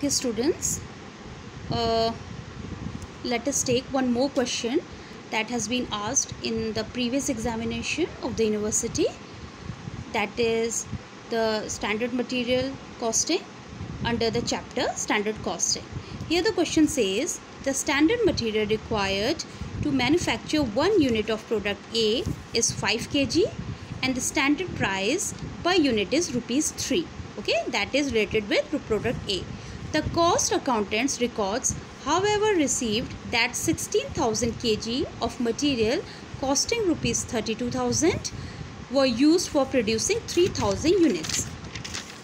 Okay students, let us take one more question that has been asked in the previous examination of the university, that is the standard material costing under the chapter standard costing. Here the question says the standard material required to manufacture 1 unit of product A is 5 kg and the standard price per unit is rupees 3. Okay, that is related with product A. The cost accountants records, however, received that 16,000 kg of material costing rupees 32,000 were used for producing 3,000 units.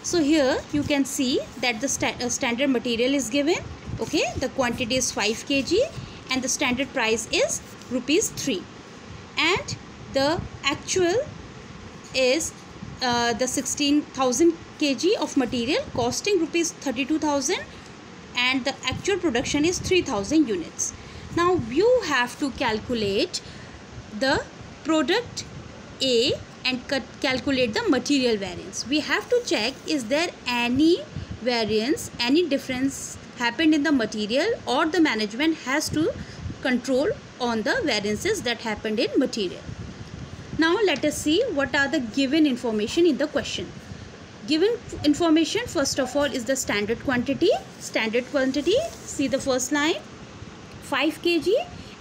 So here you can see that the standard material is given. Okay, the quantity is 5 kg and the standard price is rupees 3, and the actual is the 16,000 kg of material costing rupees 32,000 and the actual production is 3,000 units. Now you have to calculate the product A and calculate the material variance. We have to check, is there any variance, any difference happened in the material, or the management has to control on the variances that happened in material. Now let us see what are the given information in the question. Given information, first of all, is the standard quantity. Standard quantity, see the first line, 5 kg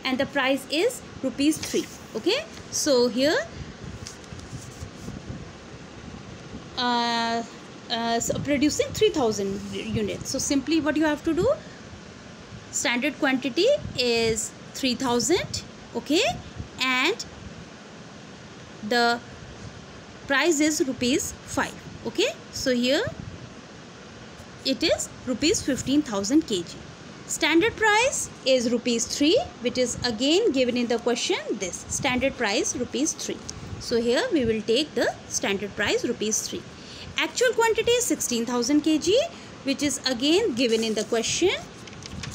and the price is rupees 3. Okay, so here so producing 3,000 units. So simply what you have to do, standard quantity is 3,000, okay, and the price is rupees 5. Okay, so here it is rupees 15,000 kg. Standard price is rupees 3, which is again given in the question, this standard price rupees 3. So here we will take the standard price rupees 3. Actual quantity is 16,000 kg, which is again given in the question,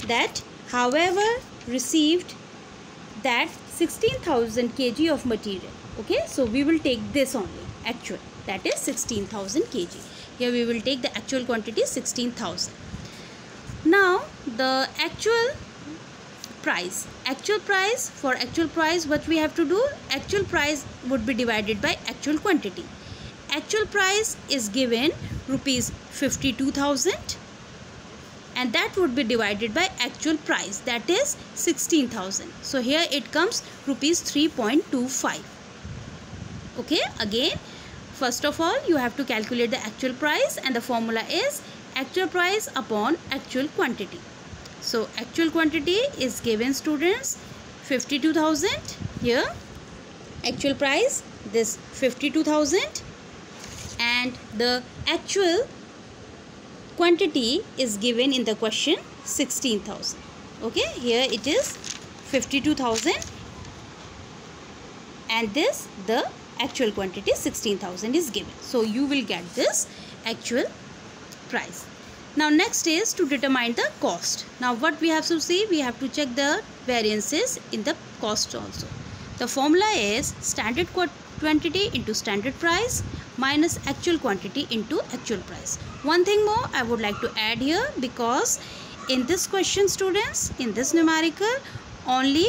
that however received that 16,000 kg of material. Okay, so we will take this only, actual, that is 16,000 kg. Here we will take the actual quantity 16,000. Now the actual price. Actual price, for actual price what we have to do, actual price would be divided by actual quantity. Actual price is given rupees 52,000 and that would be divided by actual price, that is 16,000. So here it comes rupees 3.25. Okay, again first of all you have to calculate the actual price, and the formula is actual price upon actual quantity. So actual quantity is given, students, 52,000. Here actual price, this 52,000, and the actual quantity is given in the question, 16,000. Okay, here it is 52,000 and this the actual quantity 16,000 is given. So you will get this actual price. Now next is to determine the cost. Now what we have to see, we have to check the variances in the cost also. The formula is standard quantity into standard price minus actual quantity into actual price. One thing more I would like to add here, because in this question, students, in this numerical only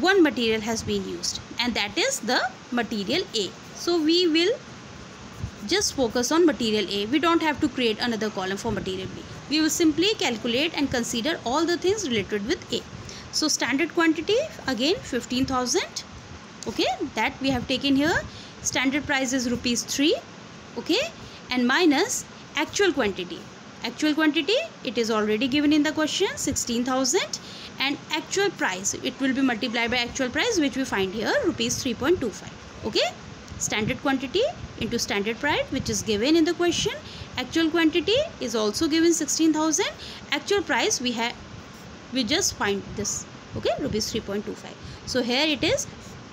one material has been used, and that is the material A. So we will just focus on material A. We don't have to create another column for material B. We will simply calculate and consider all the things related with A. So standard quantity again 15,000. Okay, that we have taken here. Standard price is rupees 3. Okay, and minus actual quantity. Actual quantity, it is already given in the question, 16,000, and actual price, it will be multiplied by actual price, which we find here rupees 3.25. Okay, standard quantity into standard price, which is given in the question. Actual quantity is also given 16,000. Actual price we just find this. Okay, rupees 3.25. So here it is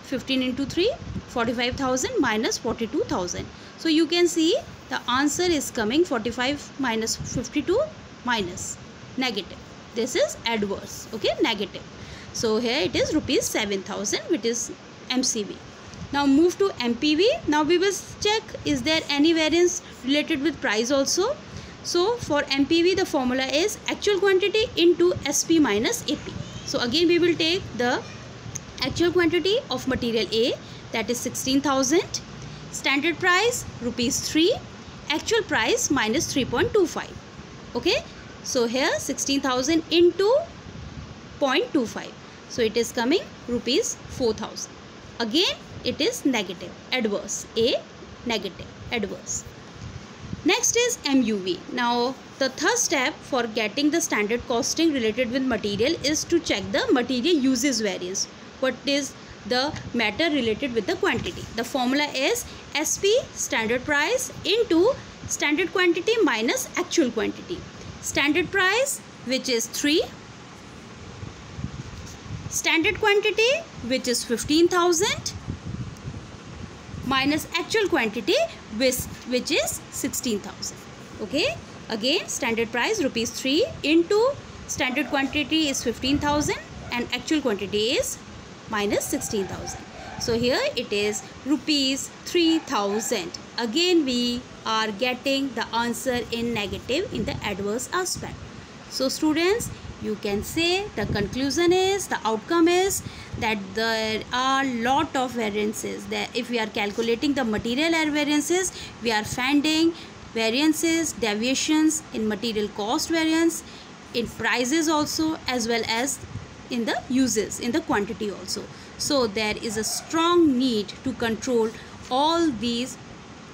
15 into 3, 45,000 minus 42,000. So you can see the answer is coming 45 minus 52 minus negative. This is adverse. Okay, negative. So here it is rupees 7,000, which is MCV. Now move to MPV. Now we will check, is there any variance related with price also. So for MPV, the formula is actual quantity into SP minus AP. So again we will take the actual quantity of material A, that is 16,000. Standard price rupees 3. Actual price minus 3.25. Okay. So here 16,000 into 0.25. So it is coming rupees 4,000. Again it is negative, adverse. A negative, adverse. Next is MUV. Now the third step for getting the standard costing related with material is to check the material uses variance. What is the matter related with the quantity? The formula is SP, standard price, into standard quantity minus actual quantity. Standard price, which is 3. Standard quantity, which is 15,000, minus actual quantity, which is 16,000. Okay. Again, standard price rupees 3 into standard quantity is 15,000 and actual quantity is minus 16,000. So here it is rupees 3,000. Again we are getting the answer in negative, in the adverse aspect. So students, you can say the conclusion is, the outcome is that there are lot of variances. That if we are calculating the material error variances, we are finding variances, deviations in material cost variance, in prices also, as well as in the uses, in the quantity also. So there is a strong need to control all these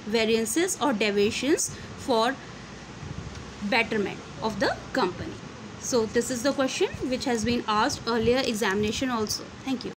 variances or deviations for betterment of the company. So this is the question which has been asked earlier examination also. Thank you.